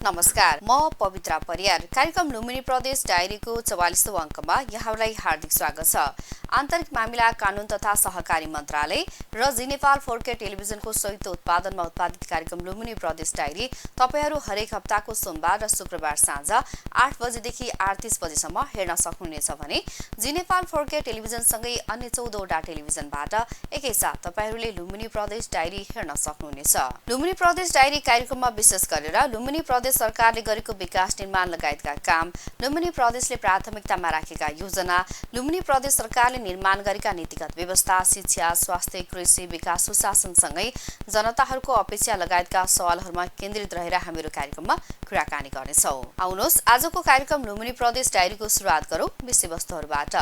नमस्कार, म पवित्रा परियार। कार्यक्रम लुम्बिनी प्रदेश डायरीको 44औं अङ्कमा यहाँलाई हार्दिक स्वागत छ। आन्तरिक मामिला कानून तथा सहकारी मन्त्रालय र जी नेपाल 4K टेलिभिजनको संयुक्त उत्पादनमा उत्पादित कार्यक्रम लुम्बिनी प्रदेश डायरी तपाईहरू हरेक हप्ताको सोमबार र शुक्रबार साँझ 8 बजेदेखि 8:30 बजेसम्म हेर्न सक्नुहुनेछ भने जी नेपाल 4K टेलिभिजनसँगै अन्य 14वटा टेलिभिजनबाट एकैसाथ तपाईहरूले लुम्बिनी प्रदेश डायरी हेर्न सक्नुहुनेछ। लुम्बिनी प्रदेश डायरी कार्यक्रममा विशेष गरेर लुम्बिनी प्रदेश सरकारले गरेको विकास निर्माण लगायतका काम, लुम्बिनी प्रदेशले प्राथमिकतामा राखेका योजना, लुम्बिनी प्रदेश सरकारले निर्माण गरेका नीतिगत व्यवस्था, शिक्षा, स्वास्थ्य, कृषि, विकास, सुशासनसँगै जनताहरूको अपेक्षा लगायतका सवालहरूमा केन्द्रित रहेर हामीहरू कार्यक्रममा कुराकानी गर्नेछौँ। आउनुहोस् आजको कार्यक्रम लुम्बिनी प्रदेश डायरीको सुरुवात गरौँ विषयवस्तुहरूबाट।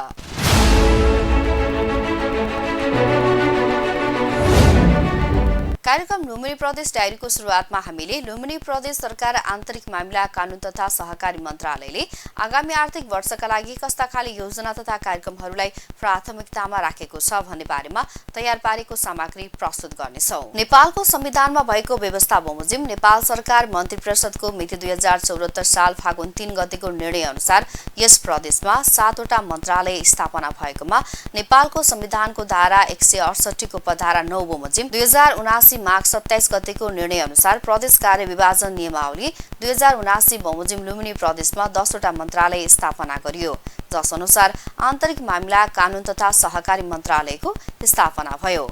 कार्यक्रम लुम्बिनी प्रदेश डायरीको सुरुवातमा हामीले लुम्बिनी प्रदेश सरकार आन्तरिक मामिला कानून तथा सहकारी मन्त्रालयले आगामी आर्थिक वर्षका लागि कस्ता खाले योजना तथा कार्यक्रमहरूलाई प्राथमिकतामा राखेको छ भन्ने बारेमा तयार पारेको सामग्री प्रस्तुत गर्नेछौँ। नेपालको संविधानमा भएको व्यवस्था बमोजिम नेपाल सरकार मन्त्री परिषदको मिति 2074 साल फागुन 3 गतेको निर्णय अनुसार यस प्रदेशमा 7वटा मन्त्रालय स्थापना भएकोमा नेपालको संविधानको धारा 168 को उपधारा 9 बमोजिम 2079 माघ 27 गतेको निर्णय अनुसार प्रदेश कार्य विभाजन नियमावली 2079 बमोजिम लुम्बिनी प्रदेशमा 10वटा मन्त्रालय स्थापना गरियो, जस अनुसार आन्तरिक मामिला कानून तथा सहकारी मन्त्रालयको स्थापना भयो।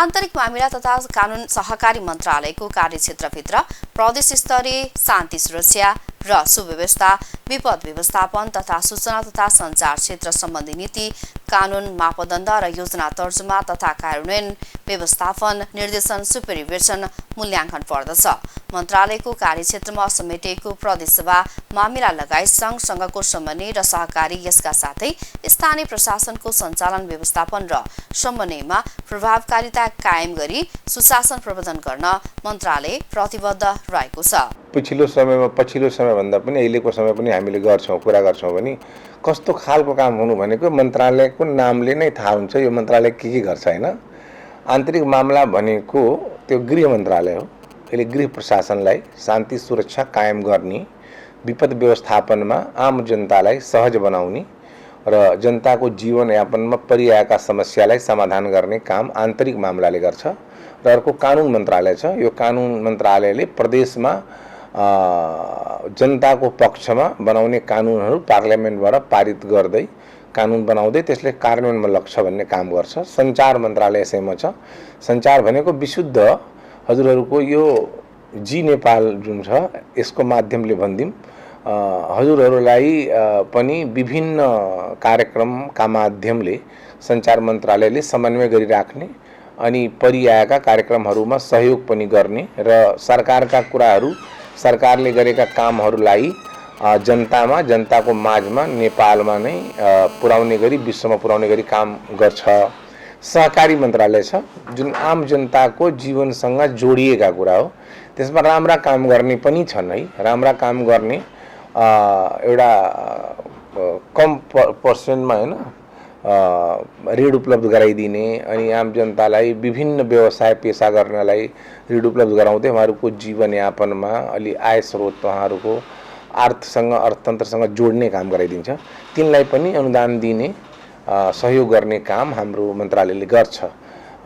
आन्तरिक मामिला तथा कानून सहकारी मन्त्रालयको कार्यक्षेत्रभित्र प्रदेश स्तरीय शान्ति सुरक्षा र सुव्यवस्था, विपद व्यवस्थापन तथा सूचना तथा सञ्चार क्षेत्र सम्बन्धी नीति, कानून, मापदण्ड र योजना तर्जुमा तथा कार्यान्वयन, व्यवस्थापन, निर्देशन, सुपरिभिजन, मूल्याङ्कन पर्दछ। मन्त्रालयको कार्यक्षेत्रमा समेटिएको प्रदेशसभा मामिला लगायत सङ्घसँगको समन्वय र सहकारी, यसका साथै स्थानीय प्रशासनको सञ्चालन, व्यवस्थापन र समन्वयमा प्रभावकारिता कायम गरी सुशासन प्रवर्धन गर्न मन्त्रालय प्रतिबद्ध रहेको छ। पछिल्लो समयभन्दा पनि अहिलेको समय पनि हामीले कुरा गर्छौँ भने कस्तो खालको काम हुनु भनेको मन्त्रालयको नामले नै थाहा हुन्छ यो मन्त्रालय के गर्छ हैन। आन्तरिक मामला भनेको त्यो गृह मन्त्रालय हो। यसले गृह प्रशासनलाई शान्ति सुरक्षा कायम गर्ने, विपद व्यवस्थापनमा आम जनतालाई सहज बनाउने र जनताको जीवनयापनमा परिआएका समस्यालाई समाधान गर्ने काम आन्तरिक मामलाले गर्छ। र अर्को कानुन मन्त्रालय छ। यो कानुन मन्त्रालयले प्रदेशमा जनताको पक्षमा बनाउने कानुनहरू पार्लियामेन्टबाट पारित गर्दै कानुन बनाउँदै त्यसले कार्यान्वयनमा लग्छ भन्ने काम गर्छ। सञ्चार मन्त्रालय यसैमा छ। सञ्चार भनेको विशुद्ध हजुरहरूको यो जी नेपाल जुन छ यसको माध्यमले भन्दिम हजुरहरूलाई पनि विभिन्न कार्यक्रमका माध्यमले सञ्चार मन्त्रालयले समन्वय गरिराख्ने अनि परिआएका कार्यक्रमहरूमा सहयोग पनि गर्ने र सरकारका कुराहरू, सरकारले गरेका कामहरूलाई जनताको माझमा, नेपालमा नै पुर्याउने गरी, विश्वमा पुर्याउने गरी काम गर्छ। सहकारी मन्त्रालय छ जुन आम जनताको जीवनसँग जोडिएका कुरा हो। त्यसमा राम्रा काम गर्ने पनि छन् है। राम्रा काम गर्ने एउटा कम पर्सेन्टमा हैन ऋण उपलब्ध गराइदिने अनि आम जनतालाई विभिन्न व्यवसाय पेशा गर्नलाई ऋण उपलब्ध गराउँदै उहाँहरूको जीवनयापनमा अलि आय स्रोत उहाँहरूको अर्थतन्त्रसँग जोड्ने काम गराइदिन्छ। तिनलाई पनि अनुदान दिने, सहयोग गर्ने काम हाम्रो मन्त्रालयले गर्छ।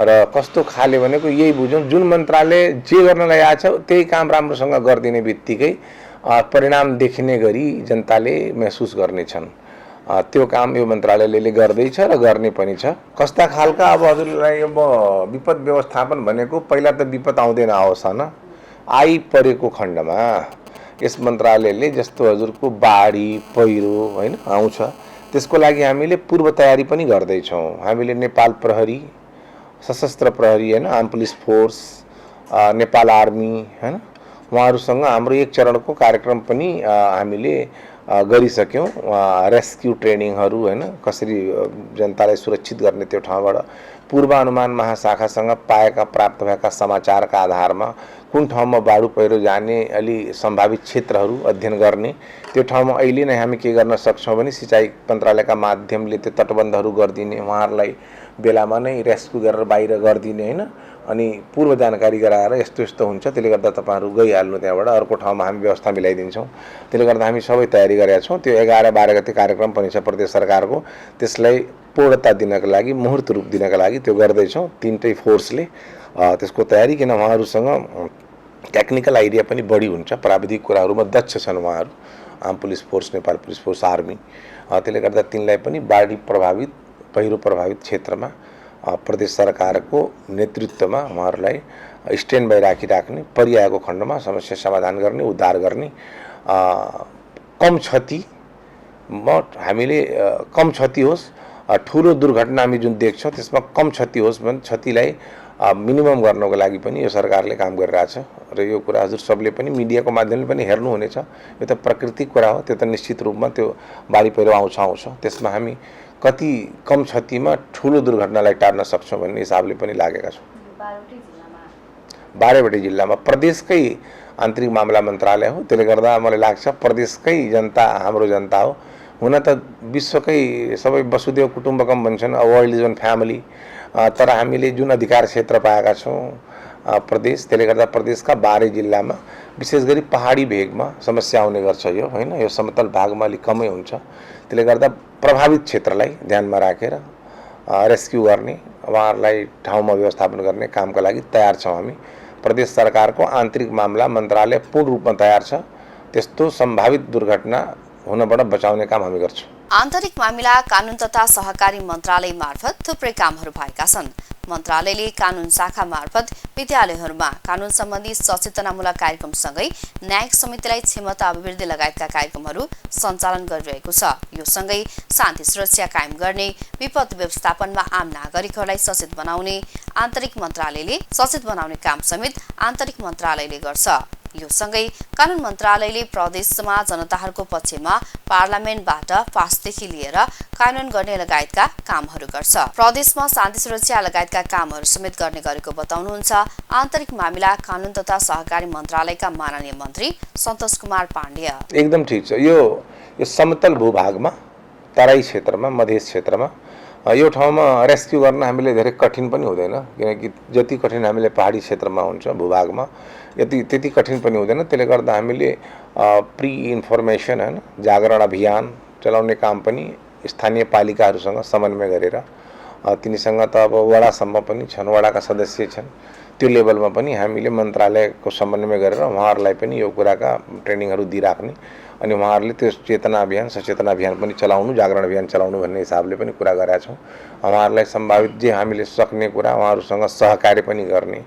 र कस्तो खाले भनेको यही बुझौँ, जुन मन्त्रालय जे गर्नलाई आछ त्यही काम राम्रोसँग गरिदिने बित्तिकै परिणाम देखिने गरी जनताले महसुस गर्नेछन्। त्यो काम यो मन्त्रालयले गर्दैछ र गर्ने पनि छ। कस्ता खालका अब हजुरलाई अब विपद व्यवस्थापन भनेको पहिला त विपद आउँदैन आओस् हैन। आइपरेको खण्डमा यस मन्त्रालयले जस्तो हजुरको बाढी, पहिरो हैन आउँछ त्यसको लागि हामीले पूर्व तयारी पनि गर्दैछौँ। हामीले नेपाल प्रहरी, सशस्त्र प्रहरी हैन, arm police force, Nepal army हैन उहाँहरूसँग हाम्रो एक चरणको कार्यक्रम पनि हामीले गरिसक्यौँ। रेस्क्यु ट्रेनिङहरू हैन, कसरी जनतालाई सुरक्षित गर्ने त्यो ठाउँबाट पूर्वानुमान महाशाखासँग पाएका प्राप्त भएका समाचारका आधारमा कुन ठाउँमा बाढु पहिरो जाने अलि सम्भावित क्षेत्रहरू अध्ययन गर्ने, त्यो ठाउँमा अहिले नै हामी के गर्न सक्छौँ भने सिँचाइ मन्त्रालयका माध्यमले त्यो तटबन्धहरू गरिदिने, उहाँहरूलाई बेलामा नै रेस्क्यु गरेर बाहिर गरिदिने होइन, अनि पूर्व जानकारी गराएर यस्तो यस्तो हुन्छ, त्यसले गर्दा तपाईँहरू गइहाल्नु त्यहाँबाट, अर्को ठाउँमा हामी व्यवस्था मिलाइदिन्छौँ। त्यसले गर्दा हामी सबै तयारी गरेका छौँ। त्यो 11-12 गते कार्यक्रम पनि छ प्रदेश सरकारको, त्यसलाई पूर्णता दिनका लागि, मुहुर्त रूप दिनका लागि त्यो गर्दैछौँ तिनटै फोर्सले त्यसको तयारी। किन उहाँहरूसँग टेक्निकल आइडिया पनि बढी हुन्छ, प्राविधिक कुराहरूमा दक्ष छन् उहाँहरू, आम police force, Nepal police force, army. त्यसले गर्दा तिनलाई पनि बाढी प्रभावित, पहिरो प्रभावित क्षेत्रमा प्रदेश सरकारको नेतृत्वमा उहाँहरूलाई स्ट्यान्ड बाई राखिराख्ने, परिआएको खण्डमा समस्या समाधान गर्ने, उद्धार गर्ने, कम क्षतिमा हामीले कम क्षति होस्, ठुलो दुर्घटना हामी जुन देख्छौँ त्यसमा कम क्षति होस् भने क्षतिलाई मिनिमम गर्नको लागि पनि यो सरकारले काम गरिरहेछ। र यो कुरा हजुर सबले पनि मिडियाको माध्यमले पनि हेर्नुहुनेछ। यो त प्राकृतिक कुरा हो, त्यो त निश्चित रूपमा त्यो बाढी पहिरो आउँछ, त्यसमा हामी कति कम क्षतिमा ठुलो दुर्घटनालाई टार्न सक्छौँ भन्ने हिसाबले पनि लागेका छौँ। 12वटै जिल्लामा प्रदेशकै आन्तरिक मामला मन्त्रालय हो, त्यसले गर्दा मलाई लाग्छ प्रदेशकै जनता हाम्रो जनता हो। हुन त विश्वकै सबै वसुदेव कुटुम्बकम भन्छन्, a world is one family, तर हामीले जुन अधिकार क्षेत्र पाएका छौँ प्रदेश, त्यसले गर्दा प्रदेशका 12 जिल्लामा विशेष गरी पहाडी भेगमा समस्या आउने गर्छ यो होइन, यो समतल भागमा अलिक कमै हुन्छ। त्यसले गर्दा प्रभावित क्षेत्रलाई ध्यानमा राखेर रेस्क्यु गर्ने, उहाँहरूलाई ठाउँमा व्यवस्थापन गर्ने कामका लागि तयार छौँ हामी। प्रदेश सरकारको आन्तरिक मामला मन्त्रालय पूर्ण रूपमा तयार छ, त्यस्तो सम्भावित दुर्घटना हुनबाट बचाउने काम हामी गर्छौँ। आन्तरिक मामिला, कानुन तथा सहकारी मन्त्रालय मार्फत थुप्रै कामहरू भएका छन्। मन्त्रालयले कानुन शाखा मार्फत विद्यालयहरूमा कानुन सम्बन्धी सचेतनामूलक कार्यक्रमसँगै न्यायिक समितिलाई क्षमता अभिवृद्धि लगायतका कार्यक्रमहरू सञ्चालन गरिरहेको छ। यो सँगै शान्ति सुरक्षा कायम गर्ने, विपद व्यवस्थापनमा आम नागरिकहरूलाई सचेत बनाउने, आन्तरिक मन्त्रालयले सचेत बनाउने काम समेत आन्तरिक मन्त्रालयले गर्छ। यो सँगै कानुन मन्त्रालयले प्रदेशमा जनताहरूको पक्षमा पार्लियामेन्टबाट पासदेखि लिएर कानुन गर्ने लगायतका कामहरू गर्छ। प्रदेशमा शान्ति सुरक्षा लगायतका कामहरू समेत गर्ने गरेको बताउनुहुन्छ आन्तरिक मामिला, कानुन तथा सहकारी मन्त्रालयका माननीय मन्त्री सन्तोष कुमार पाण्डेय। एकदम ठिक छ। यो समतल भूभागमा, तराई क्षेत्रमा, मधेस क्षेत्रमा यो ठाउँमा रेस्क्यु गर्न हामीले धेरै कठिन पनि हुँदैन, किनकि जति कठिन हामीले पहाडी क्षेत्रमा हुन्छ भूभागमा त्यति कठिन पनि हुँदैन। त्यसले गर्दा हामीले प्री इन्फर्मेसन होइन, जागरण अभियान चलाउने काम पनि स्थानीय पालिकाहरूसँग समन्वय गरेर, तिनीसँग त अब वडासम्म पनि छन्, वडाका सदस्य छन्, त्यो लेभलमा पनि हामीले मन्त्रालयको समन्वय गरेर उहाँहरूलाई पनि यो कुराका ट्रेनिङहरू दिइराख्ने, अनि उहाँहरूले त्यो चेतना अभियान, सचेतना अभियान पनि चलाउनु, जागरण अभियान चलाउनु भन्ने हिसाबले पनि कुरा गरेका छौँ। उहाँहरूलाई सम्भावित जे हामीले सक्ने कुरा उहाँहरूसँग सहकार्य पनि गर्ने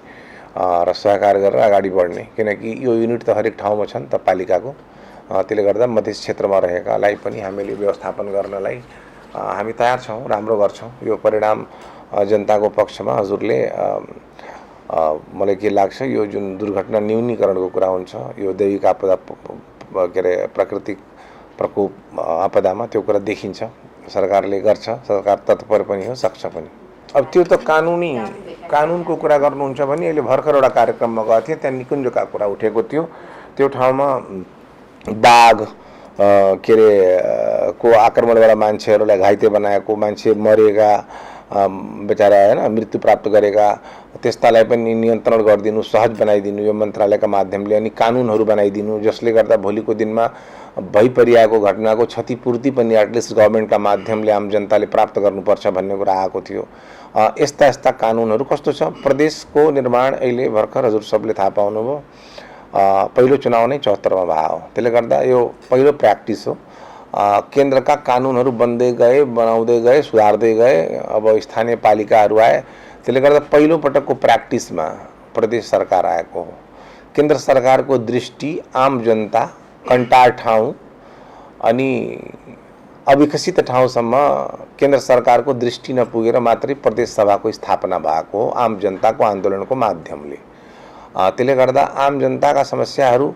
र सहकार गरेर अगाडि बढ्ने, किनकि यो युनिट त हरेक ठाउँमा छ नि त पालिकाको। त्यसले गर्दा मधेस क्षेत्रमा रहेकालाई पनि हामीले व्यवस्थापन गर्नलाई हामी तयार छौँ, राम्रो गर्छौँ। यो परिणाम जनताको पक्षमा हजुरले मलाई के लाग्छ, यो जुन दुर्घटना न्यूनीकरणको कुरा हुन्छ, यो दैविक आपदा के अरे प्राकृतिक प्रकोप आपदामा त्यो कुरा देखिन्छ, सरकारले गर्छ, सरकार तत्पर पनि हो, सक्छ पनि। अब त्यो त कानुनको कुरा गर्नुहुन्छ भने अहिले भर्खर एउटा कार्यक्रममा गएको थिएँ, त्यहाँ निकुञ्जका कुरा उठेको थियो। त्यो ठाउँमा बाघ के अरे को आक्रमणबाट मान्छेहरूलाई घाइते बनाएको, मान्छे मरेका, बेचारा होइन मृत्यु प्राप्त गरेका, त्यस्तालाई पनि नियन्त्रण गरिदिनु, सहज बनाइदिनु यो मन्त्रालयका माध्यमले, अनि कानुनहरू बनाइदिनु जसले गर्दा भोलिको दिनमा भइपरिआएको घटनाको क्षतिपूर्ति पनि एटलिस्ट गभर्मेन्टका माध्यमले आम जनताले प्राप्त गर्नुपर्छ भन्ने कुरा आएको थियो। यस्ता यस्ता कानुनहरू कस्तो छ, प्रदेशको निर्माण अहिले भर्खर हजुर सबले थाहा पाउनुभयो, पहिलो चुनाव नै 74मा भयो हो। त्यसले गर्दा यो पहिलो प्र्याक्टिस हो। केन्द्रका कानुनहरू बन्दै गए, बनाउँदै गए, सुधार्दै गए, अब स्थानीय पालिकाहरू आए, त्यसले गर्दा पहिलो पटकको प्र्याक्टिसमा प्रदेश सरकार आएको हो। केन्द्र सरकारको दृष्टि आम जनता, कन्टार ठाउँ अनि अविकसित ठाउँसम्म केन्द्र सरकारको दृष्टि नपुगेर मात्रै प्रदेश सभाको स्थापना भएको हो आम जनताको आन्दोलनको माध्यमले। त्यसले गर्दा आम जनताका समस्याहरू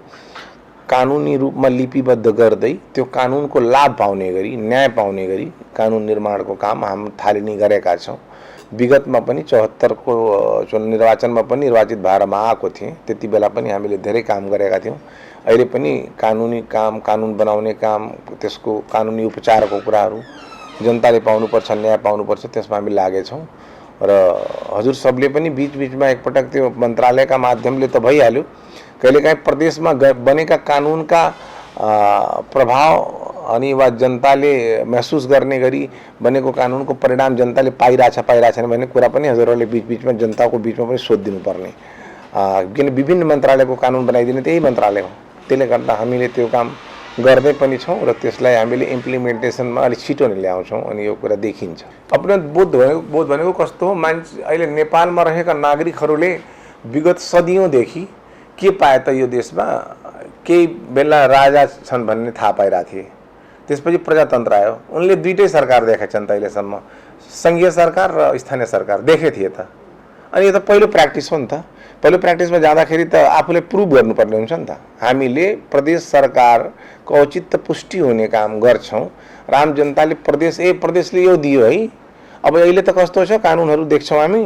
कानुनी रूपमा लिपिबद्ध गर्दै त्यो कानुनको लाभ पाउने गरी, न्याय पाउने गरी कानुन निर्माणको काम हामी थालनी गरेका छौँ। विगतमा पनि 74को निर्वाचनमा पनि निर्वाचित भएर आएको थिएँ, त्यति बेला पनि हामीले धेरै काम गरेका थियौँ। अहिले पनि कानुनी काम, कानुन बनाउने काम, त्यसको कानुनी उपचारको कुराहरू जनताले पाउनुपर्छ न्याय पाउनुपर्छ त्यसमा हामी लागेछौँ र हजुर सबले पनि बीचबीचमा एकपटक त्यो मन्त्रालयका माध्यमले त भइहाल्यो, कहिलेकाहीँ प्रदेशमा बनेका कानुनका प्रभाव अनि वा जनताले महसुस गर्ने गरी बनेको कानुनको परिणाम जनताले पाइरहेछ छैन भन्ने कुरा पनि हजुरहरूले बीचबीचमा जनताको बिचमा पनि सोधिदिनु पर्ने। किन विभिन्न मन्त्रालयको कानुन बनाइदिने त्यही मन्त्रालय हो, त्यसले गर्दा हामीले त्यो काम गर्दै पनि छौँ र त्यसलाई हामीले इम्प्लिमेन्टेसनमा अलिक छिटो नै ल्याउँछौँ अनि यो कुरा देखिन्छ। अपराध बोध भनेको कस्तो हो, मान्छे अहिले नेपालमा रहेका नागरिकहरूले विगत सदियौँदेखि के पाए त यो देशमा, केही बेला राजा छन् भन्ने थाहा पाइरहेको थिए, त्यसपछि प्रजातन्त्र आयो, उनले दुईटै सरकार देखेछन् त अहिलेसम्म, सङ्घीय सरकार र स्थानीय सरकार देखे थिए त। अनि यो त पहिलो प्र्याक्टिस हो नि त, पहिलो प्र्याक्टिसमा जाँदाखेरि त आफूले प्रुभ गर्नुपर्ने हुन्छ नि त। हामीले प्रदेश सरकारको औचित्य पुष्टि हुने काम गर्छौँ, राम जनताले प्रदेशले यो दियो है। अब अहिले त कस्तो छ कानुनहरू देख्छौँ हामी,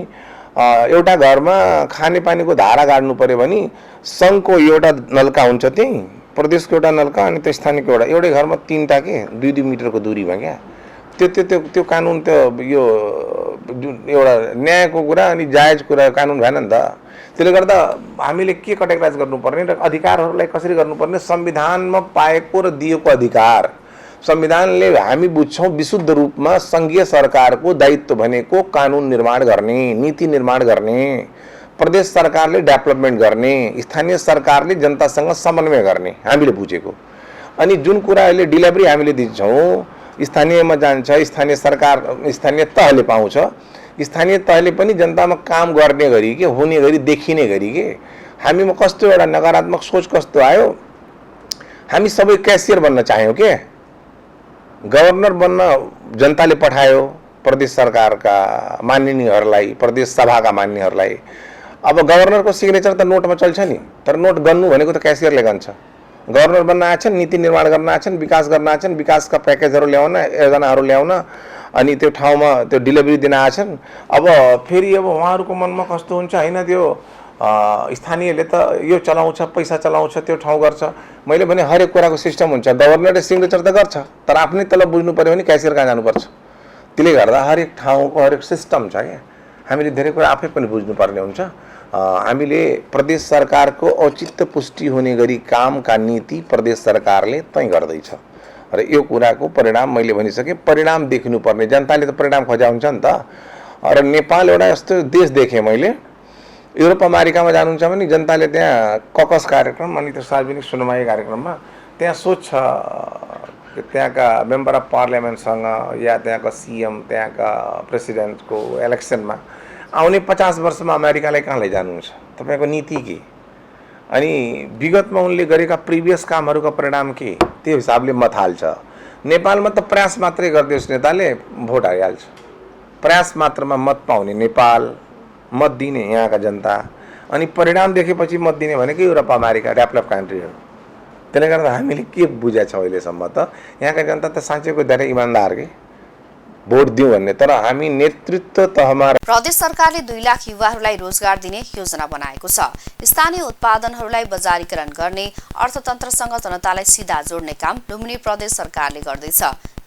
एउटा घरमा खानेपानीको धारा गाड्नु पर्यो भने सङ्घको एउटा नल्का हुन्छ, त्यही प्रदेशको एउटा नल्का अनि त्यो स्थानीयको एउटै घरमा 3टा के 2-2 मिटरको दूरीमा क्या। त्यो कानुन त यो एउटा न्यायको कुरा अनि जायज कुरा कानुन भएन नि त। त्यसले गर्दा हामीले के कटेगराइज गर्नुपर्ने र अधिकारहरूलाई कसरी गर्नुपर्ने, संविधानमा पाएको र दिएको अधिकार, संविधानले हामी बुझ्छौँ विशुद्ध रूपमा सङ्घीय सरकारको दायित्व भनेको कानुन निर्माण गर्ने, नीति निर्माण गर्ने, प्रदेश सरकारले डेभलपमेन्ट गर्ने, स्थानीय सरकारले जनतासँग समन्वय गर्ने हामीले बुझेको। अनि जुन कुरा अहिले डेलिभरी हामीले दिन्छौँ, स्थानीयमा जान्छ, स्थानीय सरकार स्थानीय तहले पाउँछ, स्थानीय तहले पनि जनतामा काम गर्ने गरी के हुने गरी देखिने गरी के हामीमा कस्तो एउटा नकारात्मक सोच कस्तो आयो, हामी सबै क्यासियर बन्न चाह्यौँ के, गभर्नर बन्न जनताले पठायो प्रदेश सरकारका माननीयहरूलाई, प्रदेश सभाका माननीयहरूलाई। अब गभर्नरको सिग्नेचर त नोटमा चल्छ नि, तर नोट गन्नु भनेको त क्यासियरले गन्छ। गभर्नर बन्न आएछन्, नीति निर्माण गर्न आएछन्, विकास गर्न आएछन्, विकासका प्याकेजहरू ल्याउन, योजनाहरू ल्याउन, अनि त्यो ठाउँमा त्यो डेलिभरी दिन आएछन्। अब फेरि अब उहाँहरूको मनमा कस्तो हुन्छ होइन, त्यो स्थानीयले त यो चलाउँछ, पैसा चलाउँछ, त्यो ठाउँ गर्छ। मैले भने हरेक कुराको सिस्टम हुन्छ, गभर्नरले सिग्नेचर त गर्छ, तर आफ्नै तलब बुझ्नु पऱ्यो भने क्यासियर कहाँ जानुपर्छ। त्यसले गर्दा हरेक ठाउँको हरेक सिस्टम छ क्या, हामीले धेरै कुरा आफै पनि बुझ्नुपर्ने हुन्छ। हामीले प्रदेश सरकारको औचित्य पुष्टि हुने गरी कामका नीति प्रदेश सरकारले तय गर्दैछ र यो कुराको परिणाम मैले भनिसकेँ, परिणाम देख्नुपर्ने, जनताले त परिणाम खोजा हुन्छ नि त। र नेपाल एउटा यस्तो देश देखेँ मैले, युरोप अमेरिकामा जानुहुन्छ भने जनताले त्यहाँ ककस कार्यक्रम अनि त्यो सार्वजनिक सुनवाई कार्यक्रममा त्यहाँ सोध्छ त्यहाँका मेम्बर अफ पार्लियामेन्टसँग या त्यहाँका सीएम, त्यहाँका प्रेसिडेन्टको इलेक्सनमा आउने 50 वर्षमा अमेरिकालाई कहाँ लैजानुहुन्छ, तपाईँको नीति के, अनि विगतमा उनले गरेका प्रिभियस कामहरूका परिणाम के, त्यो हिसाबले मत हाल्छ। नेपालमा त प्रयास मात्रै गरिदियोस् नेताले भोट आइहाल्छ, प्रयास मात्रमा मत पाउने नेपाल, मत दिने यहाँका जनता, अनि परिणाम देखेपछि मत दिने भनेको युरोप अमेरिका डेभलप कन्ट्रीहरू। त्यसले गर्दा हामीले के बुझेको छौँ अहिलेसम्म त यहाँका जनता त साँच्चैको धेरै इमान्दार के भोट दिउँ भन्ने, तर हामी नेतृत्व तहमा। प्रदेश सरकारले 2 लाख युवाहरूलाई रोजगार दिने योजना बनाएको छ। स्थानीय उत्पादनहरूलाई बजारीकरण गर्ने, अर्थतन्त्रसँग जनतालाई सिधा जोड्ने काम लुम्बिनी प्रदेश सरकारले गर्दैछ।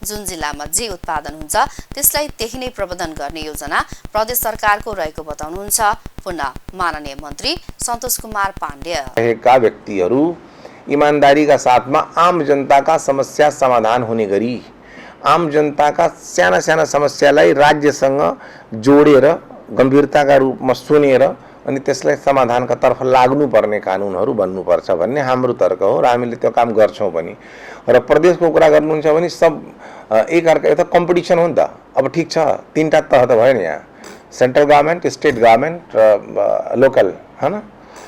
जुन जिल्लामा जे उत्पादन हुन्छ त्यसलाई त्यही नै प्रबन्धन गर्ने योजना प्रदेश सरकारको रहेको बताउनुहुन्छ पुनः माननीय मन्त्री सन्तोष कुमार पाण्डेय। रहेका व्यक्तिहरू इमानदारीका साथमा आम जनताका समस्या समाधान हुने गरी, आम जनताका साना साना समस्यालाई राज्यसँग जोडेर गम्भीरताका रूपमा सुनेर अनि त्यसलाई समाधानका तर्फ लाग्नुपर्ने कानुनहरू बन्नुपर्छ भन्ने हाम्रो तर्क हो र हामीले त्यो काम गर्छौँ पनि। र प्रदेशको कुरा गर्नुहुन्छ भने सब एकअर्का यता कम्पिटिसन हो नि त। अब ठिक छ, 3टा तह त भयो नि यहाँ, सेन्ट्रल गभर्मेन्ट, स्टेट गभर्मेन्ट र लोकल, हैन।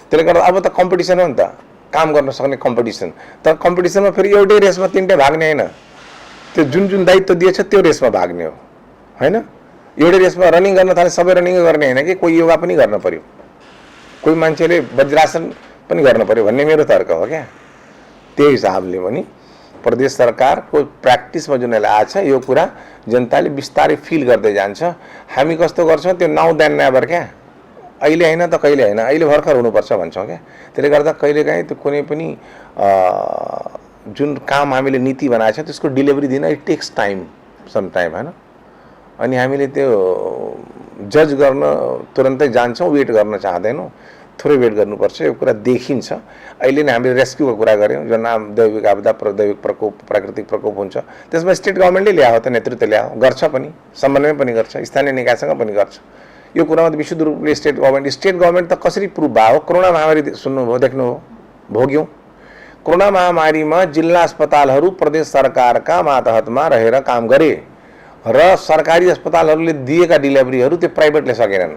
त्यसले गर्दा अब त कम्पिटिसन हो नि त, काम गर्न सक्ने कम्पिटिसन। तर कम्पिटिसनमा फेरि एउटै रेसमा 3टै भाग्ने होइन, त्यो जुन दायित्व दिएछ त्यो रेसमा भाग्ने हो, हैन। एउटै रेसमा रनिङ गर्न थाले सबै रनिङ गर्ने होइन कि, कोही योगा पनि गर्न पर्यो, कोही मान्छेले वज्रासन पनि गर्न पर्यो भन्ने मेरो तर्क हो क्या। त्यही हिसाबले पनि प्रदेश सरकारको प्र्याक्टिसमा जुन आएछ यो कुरा जनताले बिस्तारै फिल गर्दै जान्छ। हामी कस्तो गर्छौँ, त्यो नाउ देन नेभर क्या, अहिले होइन त कहिले होइन, अहिले भर्खर हुनुपर्छ भन्छौँ क्या। त्यसले गर्दा कहिलेकाहीँ त्यो कुनै पनि जुन काम हामीले नीति बनाएको छ त्यसको डेलिभरी दिन it takes time. Some time हैन। अनि हामीले त्यो जज गर्न तुरन्तै जान्छौँ, वेट गर्न चाहदैनौँ, थोरै वेट गर्नुपर्छ। यो कुरा देखिन्छ। अहिले नै हामीले रेस्क्युको कुरा गऱ्यौँ, जो नाम दैविक आपदा, दैविक प्रकोप, प्राकृतिक प्रकोप हुन्छ, त्यसमा स्टेट गभर्मेन्टले ल्यायो त, नेतृत्व ल्यायो, गर्छ पनि, समन्वय पनि गर्छ, स्थानीय निकायसँग पनि गर्छ। यो कुरामा त विशुद्ध रूपले स्टेट गभर्मेन्ट त कसरी प्रुभ भयो? कोरोना महामारी सुन्नुभयो, देख्नुभयो, भोग्यौँ। कोरोना महामारीमा जिल्ला अस्पतालहरू प्रदेश सरकारका मातहतमा रहेर काम गरे र सरकारी अस्पतालहरूले दिएका डिलिभरीहरू त्यो प्राइभेटले सकेनन्।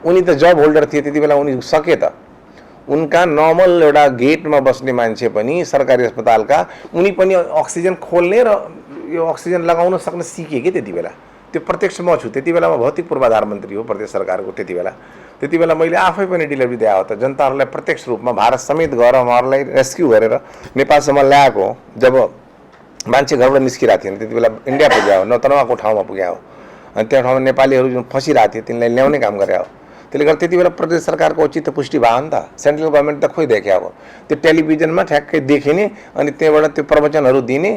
उनी त जब होल्डर थिए त्यति बेला, उनी सके त। उनका नर्मल एउटा गेटमा बस्ने मान्छे पनि सरकारी अस्पतालका, उनी पनि अक्सिजन खोल्ने र यो अक्सिजन लगाउन सक्न सिके कि त्यति बेला। त्यो प्रत्यक्ष म छु। त्यति बेला म भौतिक पूर्वाधार मन्त्री हो प्रदेश सरकारको। त्यति बेला मैले आफै पनि डिलिभरी दिए हो त। जनताहरूलाई प्रत्यक्ष रूपमा भारत समेत गएर उहाँहरूलाई रेस्क्यु गरेर नेपालसम्म ल्याएको। जब मान्छे घरबाट निस्किरहेको थिएन त्यति बेला इन्डिया पुग्या हो, नतनवाको ठाउँमा पुग्या हो। अनि त्यो ठाउँमा नेपालीहरू जुन फसिरहेको थियो तिनलाई ल्याउने काम गरे हो। त्यसले गर्दा त्यति बेला प्रदेश सरकारको औचित्य पुष्टि भयो नि त। सेन्ट्रल गभर्मेन्ट त खोइ देख्या हो। त्यो टेलिभिजनमा ठ्याक्कै देखिने अनि त्यहाँबाट त्यो प्रवचनहरू दिने,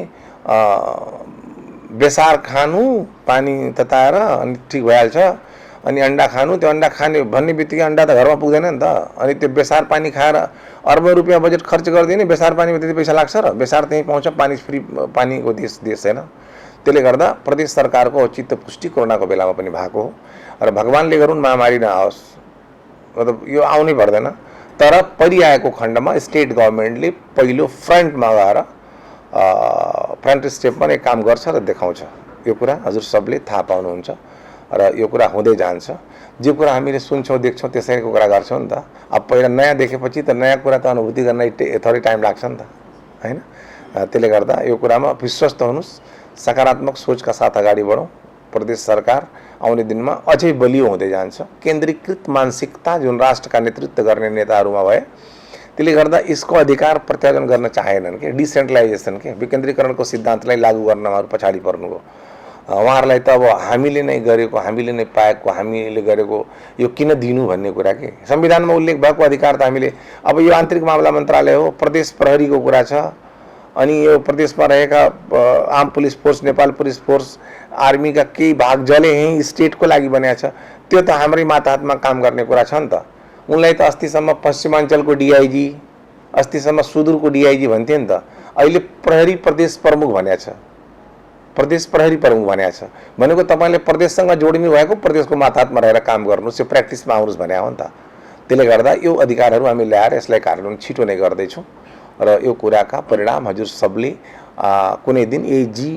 बेसार खानु पानी तताएर अनि ठिक भइहाल्छ, अनि अन्डा खानु, त्यो अन्डा खाने भन्ने बित्तिकै अन्डा त घरमा पुग्दैन नि त। अनि त्यो बेसार पानी खाएर अर्बौं रुपियाँ बजेट खर्च गरिदिने, बेसार पानीमा त्यति पैसा लाग्छ र? बेसार त्यहीँ पाउँछ, पानी फ्री पानीको देश छैन। त्यसले गर्दा प्रदेश सरकारको औचित्य पुष्टि कोरोनाको बेलामा पनि भएको हो। र भगवान्ले गरून् महामारी नआओस्, मतलब यो आउनै पर्दैन। तर परिआएको खण्डमा स्टेट गभर्मेन्टले पहिलो फ्रन्टमा गएर फ्रन्ट स्टेपमा नै काम गर्छ र देखाउँछ। यो कुरा हजुर सबले थाहा पाउनुहुन्छ र यो कुरा हुँदै जान्छ। जे कुरा हामीले सुन्छौँ देख्छौँ त्यसैको कुरा गर्छौँ नि त। अब पहिला नयाँ देखेपछि त नयाँ कुरा त अनुभूति गर्न थोरै टाइम लाग्छ नि त, हैन? त्यसले गर्दा यो कुरामा विश्वस्त हुनुहोस्, सकारात्मक सोचका साथ अगाडि बढौँ। प्रदेश सरकार आउने दिनमा अझै बलियो हुँदै जान्छ। केन्द्रीकृत मानसिकता जुन राष्ट्रका नेतृत्व गर्ने नेताहरूमा भए, त्यसले गर्दा यसको अधिकार प्रत्यार्जन गर्न चाहेनन् के, डिसेन्ट्रलाइजेसन के, विकेन्द्रीकरणको सिद्धान्तलाई लागू गर्न उहाँहरू पछाडि पर्नुभयो। उहाँहरूलाई त अब हामीले नै गरेको, हामीले नै पाएको, हामीले गरेको यो किन दिनु भन्ने कुरा के। संविधानमा उल्लेख भएको अधिकार त हामीले, अब यो आन्तरिक मामला मन्त्रालय हो, प्रदेश प्रहरीको कुरा छ, अनि यो प्रदेशमा रहेका arm police force, Nepal police force, आर्मीका केही भाग जसले यहीँ स्टेटको लागि बनेको छ, त्यो त हाम्रै मातहतमा काम गर्ने कुरा छ नि त। उनलाई त अस्तिसम्म पश्चिमाञ्चलको डिआइजी, अस्तिसम्म सुदूरको डिआइजी भन्थे नि त। अहिले प्रहरी प्रदेश प्रमुख भनेको छ, प्रदेश प्रहरी प्रमुख भनेको छ। भनेको तपाईँले प्रदेशसँग जोडिनु भएको, प्रदेशको मातहतमा रहेर काम गर्नुहोस्, यो प्र्याक्टिसमा आउनुहोस् भने हो नि त। त्यसले गर्दा यो अधिकारहरू हामी ल्याएर यसलाई कार्यान्वयन छिटो नै गर्दैछौँ र यो कुराका परिणाम हजुर सबले कुनै दिन एजी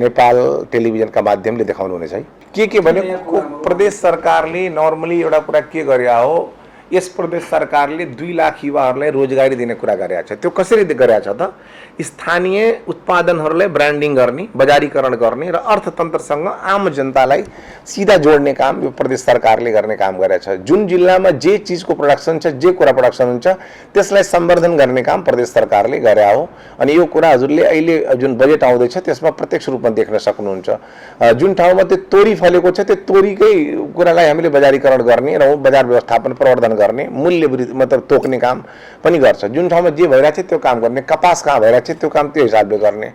नेपाल टेलिभिजनका माध्यमले देखाउनुहुनेछ है। के भनेको प्रदेश सरकारले नर्मली एउटा कुरा के गरे हो, यस प्रदेश सरकारले 2 लाख युवाहरूलाई रोजगारी दिने कुरा गरेको छ। त्यो कसरी गरेको छ त? स्थानीय उत्पादनहरूलाई ब्रान्डिङ गर्ने, बजारीकरण गर्ने र अर्थतन्त्रसँग आम जनतालाई सिधा जोड्ने काम यो प्रदेश सरकारले गर्ने काम गरेको छ। जुन जिल्लामा जे चिजको प्रोडक्सन छ, जे कुरा प्रोडक्सन हुन्छ, त्यसलाई सम्वर्धन गर्ने काम प्रदेश सरकारले गरे हो। अनि यो कुरा हजुरले अहिले जुन बजेट आउँदैछ त्यसमा प्रत्यक्ष रूपमा देख्न सक्नुहुन्छ। जुन ठाउँमा त्यो तोरी फलेको छ, त्यो तोरीकै कुरालाई हामीले बजारीकरण गर्ने र बजार व्यवस्थापन प्रवर्धन गर्ने, मूल्य मतलब तोक्ने काम पनि गर्छ। जुन ठाउँमा जे भइरहेको छ त्यो काम गर्ने, कपास कहाँ भइरहेको छ त्यो काम त्यो हिसाबले गर्ने।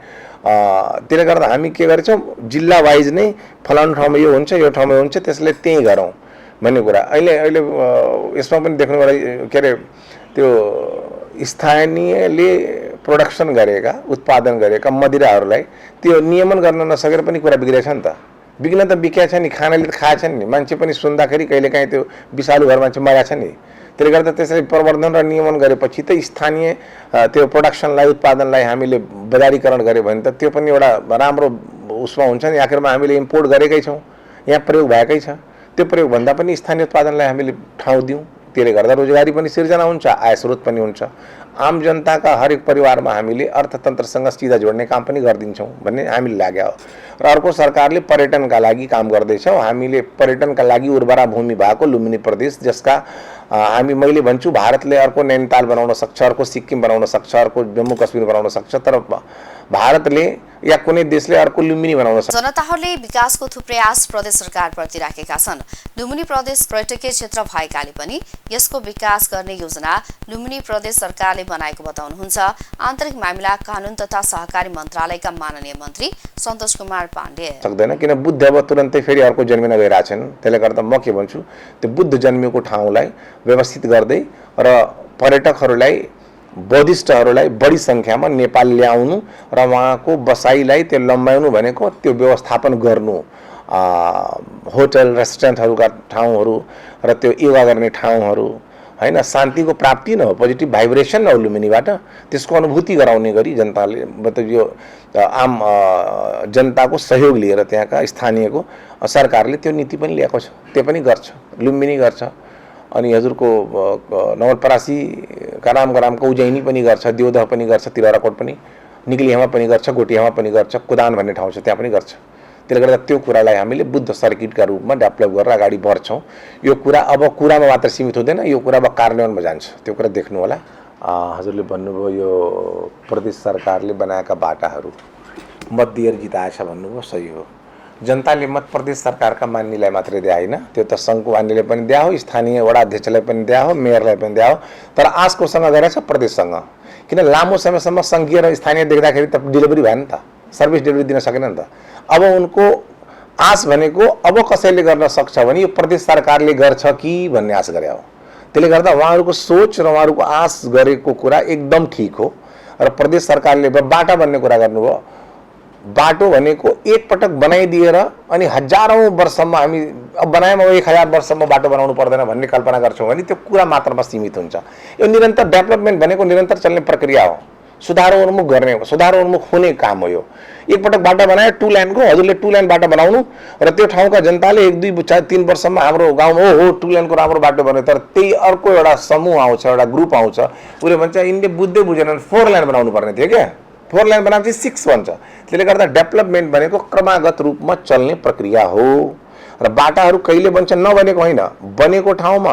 त्यसले गर्दा हामी के गरेछौँ, जिल्ला वाइज नै फलानु ठाउँमा यो हुन्छ, यो ठाउँमा हुन्छ, त्यसले त्यहीँ गरौँ भन्ने कुरा। अहिले यसमा पनि देख्नुभयो, के अरे त्यो स्थानीयले प्रोडक्सन गरेका, उत्पादन गरेका मदिराहरूलाई त्यो नियमन गर्न नसकेर पनि कुरा बिग्रेछ नि त। बिग्न त बिकेको छ नि, खानाले त खाएछन् नि, मान्छे पनि सुन्दाखेरि कहिलेकाहीँ त्यो विषालु घर मान्छे मरेको छ नि। त्यसले गर्दा त्यसरी प्रवर्धन र नियमन गरेपछि त स्थानीय त्यो प्रोडक्सनलाई, उत्पादनलाई हामीले बजारीकरण गऱ्यो भने त त्यो पनि एउटा राम्रो उसमा हुन्छ नि। आखिरमा हामीले इम्पोर्ट गरेकै छौँ, यहाँ प्रयोग भएकै छ, त्यो प्रयोगभन्दा पनि स्थानीय उत्पादनलाई हामीले ठाउँ दिउँ। त्यसले गर्दा रोजगारी पनि सिर्जना हुन्छ, आय स्रोत पनि हुन्छ। आम जनताका हरेक परिवारमा हामीले अर्थतन्त्रसँग सिधा जोड्ने काम पनि गरिदिन्छौँ भन्ने हामीले लाग्यो हो। र अर्को सरकारले पर्यटनका लागि काम गर्दैछौँ। हामीले पर्यटनका लागि उर्वरा भूमि भएको लुम्बिनी प्रदेश, जसका हामी मैले भन्छु भारतले अर्को नैनीताल बनाउन सक्छ, अर्को सिक्किम बनाउन सक्छ, अर्को जम्मू कश्मीर बनाउन सक्छ, तर भारतले या कुनै देशले अर्को लुम्बिनी बनाउन सक्छ। जनताहरूले विकासको थुप्रै आश प्रदेश सरकारप्रति राखेका छन्। लुम्बिनी प्रदेश पर्यटकीय क्षेत्र भएकाले पनि यसको विकास गर्ने योजना लुम्बिनी प्रदेश सरकारले बनाएको बताउनुहुन्छ आन्तरिक मामिला कानुन तथा सहकारी मन्त्रालयका माननीय मन्त्री सन्तोष कुमार पाण्डे। सक्दैन, किन बुद्ध अब तुरन्तै फेरि अर्को जन्मिन गइरहेछन्। त्यसले गर्दा म के भन्छु, त्यो बुद्ध जन्मिएको ठाउँलाई व्यवस्थित गर्दै र पर्यटकहरूलाई बौद्धिस्टहरूलाई बढी सङ्ख्यामा नेपाल ल्याउनु र उहाँको बसाइलाई त्यो लम्ब्याउनु भनेको त्यो व्यवस्थापन गर्नु, होटल रेस्टुरेन्टहरूका ठाउँहरू र त्यो योगा गर्ने ठाउँहरू हैन, शान्तिको प्राप्ति न हो, पोजिटिभ भाइब्रेसन न हो लुम्बिनीबाट, त्यसको अनुभूति गराउने गरी जनताले मतलब यो आम जनताको सहयोग लिएर त्यहाँका स्थानीयको सरकारले त्यो नीति पनि ल्याएको छ, त्यो पनि गर्छ, लुम्बिनी गर्छ। अनि हजुरको नवलपरासी करामको उज्जैनी पनि गर्छ, देवदह पनि गर्छ, तिलहराकोट पनि, निगलियामा पनि गर्छ, गोटियामा पनि गर्छ, कुदान भन्ने ठाउँ छ त्यहाँ पनि गर्छ। त्यसले गर्दा त्यो कुरालाई हामीले बुद्ध सर्किटका रूपमा डेभलप गरेर अगाडि बढ्छौँ। यो कुरा अब कुरामा मात्र सीमित हुँदैन, यो कुरा अब कार्यान्वयनमा जान्छ, त्यो कुरा देख्नु होला। हजुरले भन्नुभयो यो प्रदेश सरकारले बनाएका बाटाहरू मत दिएर जिताएछ भन्नुभयो, सही हो। जनताले मत प्रदेश सरकारका मान्यलाई मात्रै दिए होइन, त्यो त सङ्घको मान्यले पनि दिया हो, स्थानीय वडा अध्यक्षलाई पनि दिया हो, मेयरलाई पनि दिया हो, तर आजकोसँग गरेछ प्रदेशसँग। किन लामो समयसम्म सङ्घीय र स्थानीय देख्दाखेरि त डेलिभरी भएन नि त, सर्भिस डेलिभरी दिन सकेन नि त। अब उनको आश भनेको अब कसैले गर्न सक्छ भने यो प्रदेश सरकारले गर्छ कि भन्ने आश गरे हो। त्यसले गर्दा उहाँहरूको सोच र उहाँहरूको आश गरेको कुरा एकदम ठिक हो। र प्रदेश सरकारले बाटा भन्ने कुरा गर्नुभयो, बाटो भनेको एकपटक बनाइदिएर अनि हजारौँ वर्षसम्म हामी अब बनाएमा 1000 वर्षसम्म बाटो बनाउनु पर्दैन भन्ने कल्पना गर्छौँ भने त्यो कुरा मात्रमा सीमित हुन्छ। यो निरन्तर डेभलपमेन्ट भनेको निरन्तर चल्ने प्रक्रिया हो, सुधारोन्मुख गर्ने, सुधारोन्मुख हुने काम हो। यो एकपटक बाटो बनायो 2 लाइनको, हजुरले 2 लाइन बाटो बनाउनु र त्यो ठाउँका जनताले 1, 2, 3 वर्षसम्म हाम्रो गाउँमा हो 2 लाइनको राम्रो बाटो बन्यो, तर त्यही अर्को एउटा समूह आउँछ, एउटा ग्रुप आउँछ, उसले भन्छ यिनले बुझ्दै बुझेनन् 4 लाइन बनाउनु पर्ने थियो क्या, 4 लाइन बनाएपछि 6 बन्छ। त्यसले गर्दा डेभलपमेन्ट भनेको क्रमागत रूपमा चल्ने प्रक्रिया हो र बाटाहरू कहिले बन्छ नबनेको होइन, बनेको ठाउँमा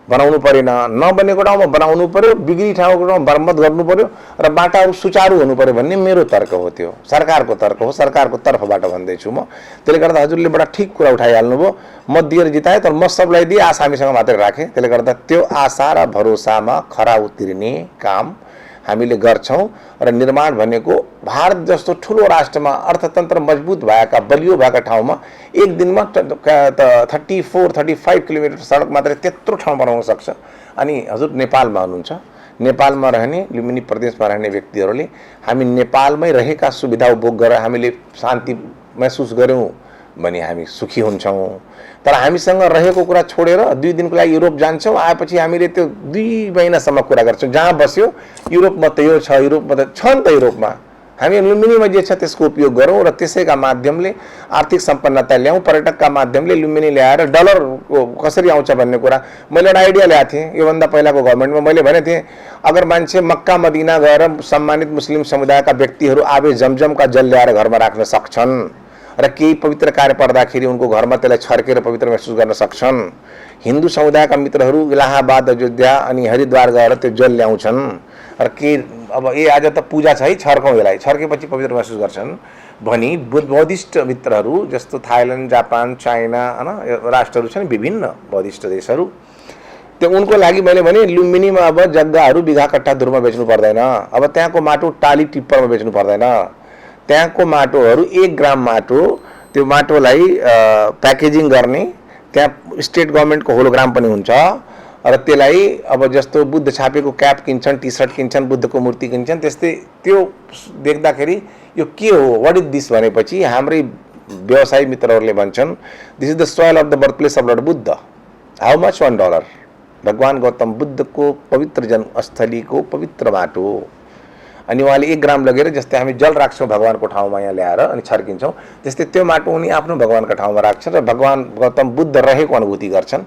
बनाउनु परेन, नबनेको ठाउँमा बनाउनु पर्यो, बिग्री ठाउँको ठाउँमा मर्मत गर्नु पर्यो र बाटाहरू सुचारू हुनु पर्यो भन्ने मेरो तर्क हो। त्यो सरकारको तर्क हो, सरकारको तर्फबाट भन्दैछु म। त्यसले गर्दा हजुरले बडा ठिक कुरा उठाइहाल्नुभयो, मत दिएर जिताए तर म सबलाई दिए, आशा हामीसँग मात्रै राखेँ। त्यसले गर्दा त्यो आशा र भरोसामा खरा उतिर्ने काम हामीले गर्छौँ र निर्माण भनेको भारत जस्तो ठुलो राष्ट्रमा अर्थतन्त्र मजबुत भएका बलियो भएका ठाउँमा एक दिनमा 34-35 किलोमिटर सडक मात्रै त्यत्रो ठाउँ बनाउन सक्छ। अनि हजुर नेपालमा हुनुहुन्छ, नेपालमा रहने लुम्बिनी प्रदेशमा रहने व्यक्तिहरूले हामी नेपालमै रहेका सुविधा उपभोग गरेर हामीले शान्ति महसुस गऱ्यौँ भने हामी सुखी हुन्छौँ। तर हामीसँग रहेको कुरा छोडेर 2 दिनको लागि युरोप जान्छौँ, आएपछि हामीले त्यो 2 महिनासम्म कुरा गर्छौँ, जहाँ बस्यो युरोपमा त यो छ, युरोपमा त छ नि त, युरोपमा हामी लुम्बिनीमा जे छ त्यसको उपयोग गरौँ र त्यसैका माध्यमले आर्थिक सम्पन्नता ल्याउँ। पर्यटकका माध्यमले लुम्बिनी ल्याएर डलर कसरी आउँछ भन्ने कुरा मैले एउटा आइडिया ल्याएको थिएँ योभन्दा पहिलाको गभर्मेन्टमा। मैले भनेको थिएँ अगर मान्छे मक्का मदिना गएर सम्मानित मुस्लिम समुदायका व्यक्तिहरू आबे जमजमका जल ल्याएर घरमा राख्न सक्छन् र केही पवित्र कार्य पर्दाखेरि उनको घरमा त्यसलाई छर्केर पवित्र महसुस गर्न सक्छन्। हिन्दू समुदायका मित्रहरू इलाहाबाद, अयोध्या अनि हरिद्वार गएर त्यो जल ल्याउँछन् र के अब आज त पूजा छ है, छर्कौँ यसलाई, छर्केपछि पवित्र महसुस गर्छन् भनी बौद्धिस्ट मित्रहरू जस्तो थाइल्यान्ड, जापान, चाइना होइन राष्ट्रहरू छन्, विभिन्न बौद्धिस्ट देशहरू, त्यो उनको लागि मैले भने लुम्बिनीमा अब जग्गाहरू बिघा कट्टा धुरमा बेच्नु पर्दैन, अब त्यहाँको माटो टाली टिप्परमा बेच्नु पर्दैन, त्यहाँको माटोहरू 1 ग्राम माटो, त्यो माटोलाई प्याकेजिङ गर्ने, त्यहाँ स्टेट गभर्मेन्टको होलोग्राम पनि हुन्छ र त्यसलाई अब जस्तो बुद्ध छापेको क्याप किन्छन्, टी सर्ट किन्छन्, बुद्धको मूर्ति किन्छन्, त्यस्तै त्यो देख्दाखेरि यो के हो, वाट इज दिस भनेपछि हाम्रै व्यवसायी मित्रहरूले भन्छन् this is the soil of the birth place of lord Buddha. How much $1? भगवान गौतम बुद्धको पवित्र जन्मस्थलीको पवित्र माटो। अनि उहाँले 1 ग्राम लगेर जस्तै हामी जल राख्छौँ भगवानको ठाउँमा यहाँ ल्याएर अनि छर्किन्छौँ, त्यस्तै त्यो माटो उनी आफ्नो भगवानका ठाउँमा राख्छन् र भगवान गौतम बुद्ध रहेको अनुभूति गर्छन्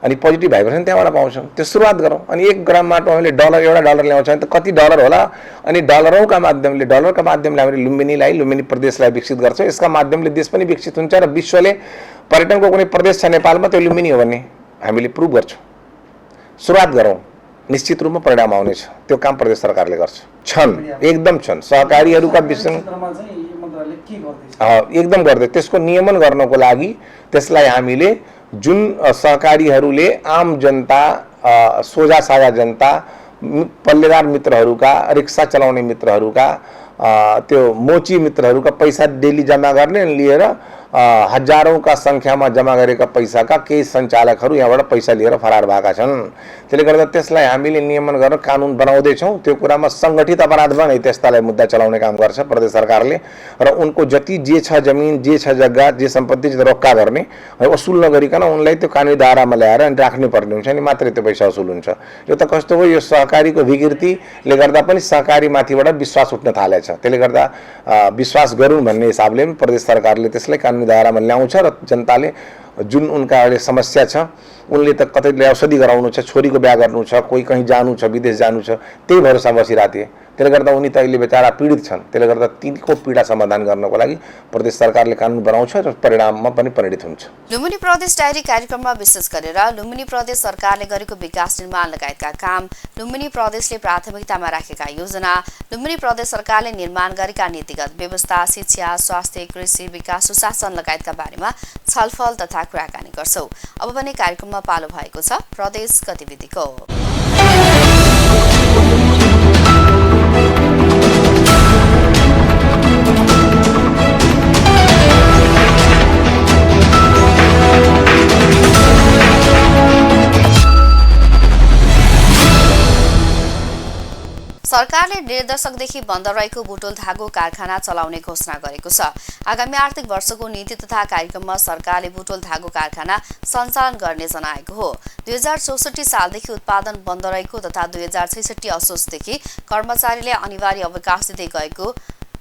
अनि पोजिटिभ भाइब्रेसन त्यहाँबाट पाउँछौँ। त्यो सुरुवात गरौँ। अनि 1 ग्राम माटो हामीले एउटा डलर ल्याउँछौँ भने त कति डलर होला, अनि डलरका माध्यमले हामीले लुम्बिनी प्रदेशलाई विकसित गर्छौँ। यसका माध्यमले देश पनि विकसित हुन्छ र विश्वले पर्यटनको कुनै प्रदेश छ नेपालमा त्यो लुम्बिनी हो भन्ने हामीले प्रुभ गर्छौँ। सुरुवात गरौँ, निश्चित रूपमा परिणाम आउनेछ। त्यो काम प्रदेश सरकारले गर्छ। छन्, एकदम छन्। सहकारीहरूका विषयमा एकदम गर्दै त्यसको नियमन गर्नको लागि त्यसलाई हामीले जुन सहकारीहरूले आम जनता, सोझा साझा जनता, पल्लेदार मित्रहरूका, रिक्सा चलाउने मित्रहरूका, त्यो मोची मित्रहरूका पैसा डेली जम्मा गर्ने लिएर हजारौंका संख्यामा जम्मा गरेका पैसाका केही सञ्चालकहरू यहाँबाट पैसा लिएर फरार भएका छन्। त्यसले गर्दा त्यसलाई हामीले नियमन गर्न कानुन बनाउँदै छौं। त्यो कुरामा संगठित अपराधमा नै त्यस्तालाई मुद्दा चलाउने काम गर्छ प्रदेश सरकारले र उनको जति जे छ जमिन, जे छ जग्गा, जे सम्पत्ति छ रोक्का गर्ने, वसुल नगरिकन उनलाई त्यो कानुनी दायरामा ल्याएर राख्नु पर्ने हुन्छ नि मात्रै त्यो पैसा वसुल हुन्छ। यो त कस्तो हो, यो सहकारीको विकृतिले गर्दा पनि सहकारी माथिबाट विश्वास उठ्न थालेछ। त्यसले गर्दा विश्वास गरौँ भन्ने हिसाबले प्रदेश सरकारले त्यसलाई कानुनी दायरामा ल्याउँछ र जनताले जुन उनका अहिले समस्या छ, उनले त कतैले औषधि गराउनु छ, छोरीको बिहा गर्नु छ, कोही कहीँ जानु छ, विदेश जानु छ, त्यही भरोसा बसिरहेको थिए। त्यसले गर्दा उनी त अहिले बेचारा पीडित छन्। त्यसले गर्दा तिनको पीडा समाधान गर्नको लागि प्रदेश सरकारले कानुन बनाउँछ र परिणाममा पनि परिणत हुन्छ। लुम्बिनी प्रदेश डायरी कार्यक्रममा विशेष गरेर लुम्बिनी प्रदेश सरकारले गरेको विकास निर्माण लगायतका काम, लुम्बिनी प्रदेशले प्राथमिकतामा राखेका योजना, लुम्बिनी प्रदेश सरकारले निर्माण गरेका नीतिगत व्यवस्था, शिक्षा, स्वास्थ्य, कृषि, विकास, सुशासन लगायतका बारेमा छलफल तथा कुराकानी गर्छौं। अब भने कार्यक्रममा पालो भएको छ प्रदेश गतिविधिको। सरकारले 1.5 दशकदेखि बन्द रहेको बुटोल धागो कारखाना चलाउने घोषणा गरेको छ। आगामी आर्थिक वर्षको नीति तथा कार्यक्रममा सरकारले बुटोल धागो कारखाना सञ्चालन गर्ने जनाएको हो। 2064 सालदेखि उत्पादन बन्द रहेको तथा 2066 असोजदेखि कर्मचारीले अनिवार्य अवकाश दिँदै गएको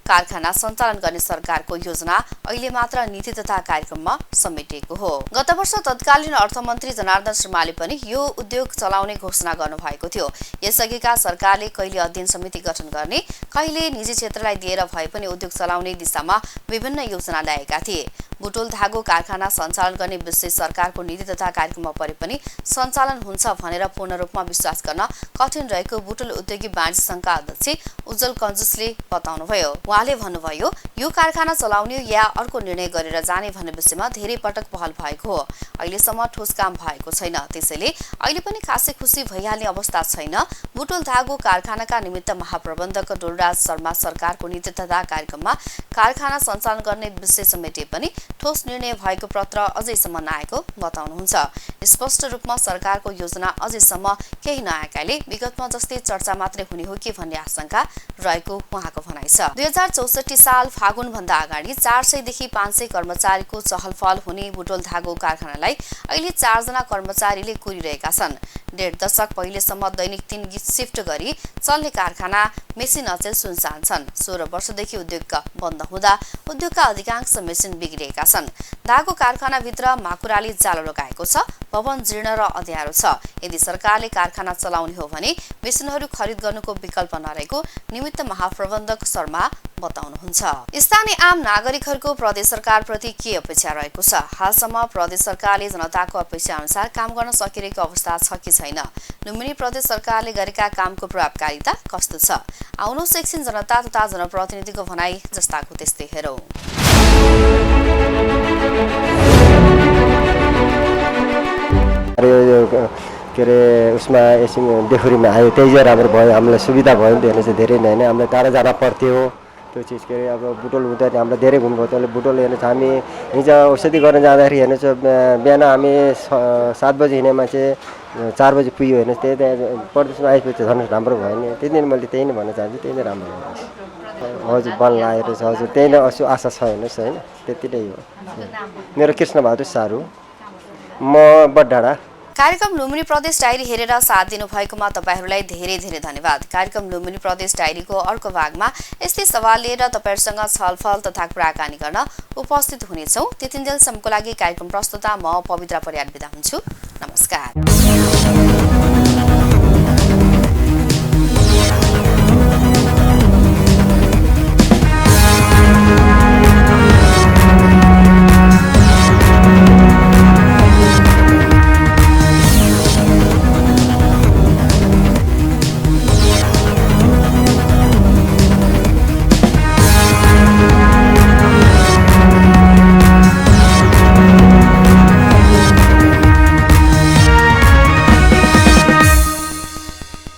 कारखाना सञ्चालन गर्ने सरकारको योजना अहिले मात्र नीति तथा कार्यक्रममा समेटिएको हो। गत वर्ष तत्कालीन अर्थमन्त्री जनार्दन शर्माले पनि यो उद्योग चलाउने घोषणा गर्नुभएको थियो। यसअघिका सरकारले कहिले अध्ययन समिति गठन गर्ने, कहिले निजी क्षेत्रलाई दिएर भए पनि उद्योग चलाउने दिशामा विभिन्न योजना ल्याएका थिए। बुटोल धागो कारखाना सञ्चालन गर्ने विषय सरकारको नीति तथा कार्यक्रममा परे पनि सञ्चालन हुन्छ भनेर पूर्ण रूपमा विश्वास गर्न कठिन रहेको बुटोल उद्योगी वाणिज्य संघका अध्यक्ष उज्जवल कन्जुसले बताउनुभयो। उहाँले भन्नुभयो, यो कारखाना चलाउने या अर्को निर्णय गरेर जाने भन्ने विषयमा धेरै पटक पहल भएको हो। अहिलेसम्म ठोस काम भएको छैन, त्यसैले अहिले पनि खासै खुसी भइहाल्ने अवस्था छैन। बुटोल धागो कारखानाका निमित्त महाप्रबन्धक डोलराज शर्मा सरकारको नीति तथा कार्यक्रममा कारखाना सञ्चालन गर्ने विषय समेटे पनि ठोस निर्णय भएको पत्र अझैसम्म नआएको बताउनुहुन्छ। स्पष्ट रूपमा सरकारको योजना अझैसम्म केही नआएकाले विगतमा जस्तै चर्चा मात्रै हुने हो कि भन्ने आशंका रहेको उहाँको भनाइ छ। 2064 साल फागुन भन्दा अगाडि 400 देखि 500 कर्मचारीको चहलपहल हुने बुटोल धागो कारखानालाई अहिले 4 जना कर्मचारीले कुरिरहेका छन्। 1.5 दशक पहिलेसम्म दैनिक 3 शिफ्ट गरी चल्ने कारखाना मेसिन अचेल सुनसान छन्। 16 वर्षदेखि उद्योग बन्द हुँदा उद्योगका अधिकांश मेसिन बिग्रिएका छन्। धागो कारखानाभित्र माकुराले जालो लगाएको छ, भवन जीर्ण र अँध्यारो छ। यदि सरकारले कारखाना चलाउने हो भने मेसिनहरू खरिद गर्नुको विकल्प नरहेको निमित्त महाप्रबन्धक शर्मा बताउनुहुन्छ। स्थानीय आम नागरिकहरूको प्रदेश सरकारप्रति के अपेक्षा रहेको छ? हालसम्म प्रदेश सरकारले जनताको अपेक्षा अनुसार काम गर्न सकिरहेको अवस्था छ कि छैन? लुम्बिनी प्रदेश सरकारले गरेका कामको प्रभावकारिता कस्तो छ? आउनुहोस् एकछिन जनता तथा जनप्रतिनिधिको भनाई जस्ताको त्यस्तै हेरौं। के अरे उसमा एकछिन डेखुरीमा आयो, त्यही चाहिँ राम्रो भयो, हामीलाई सुविधा भयो नि त। हेर्नु चाहिँ धेरै नै होइन, हामीलाई टाढा जान पर्थ्यो त्यो चिज। के अरे अब बुटोल हुँदा हामीलाई धेरै घुम्नुभयो। त्यसले बुटोल हेर्नु चाहिँ हामी हिजो औषधि गर्न जाँदाखेरि हेर्नु चाहिँ बिहान हामी 7 बजी हिँड्ने मान्छे 4 बजी पुग्यो। हेर्नुहोस् त्यही त प्रदेशमा आएपछि झन् राम्रो भयो नि। त्यही दिन मैले त्यही नै भन्न चाहन्छु, त्यही नै राम्रो भयो। हजुर बन लागेको छ, हजुर त्यही नै आशा छ। हेर्नुहोस् होइन, त्यति नै हो। मेरो कृष्णबहादुर सारू, म बडडाँडा। कार्यक्रम लुम्बिनी प्रदेश डायरी हेरेर साथ दिनुभएकोमा तपाईहरूलाई धेरै धेरै धन्यवाद। कार्यक्रम लुम्बिनी प्रदेश डायरीको अर्को भागमा यस्तै सवाल लिएर तपाईहरूसँग छलफल तथा कुराकानी गर्न उपस्थित हुनेछौँ। त्यतिन्जेलसम्मको लागि कार्यक्रम प्रस्तुता म पवित्र परियार बिदा हुन्छु। नमस्कार।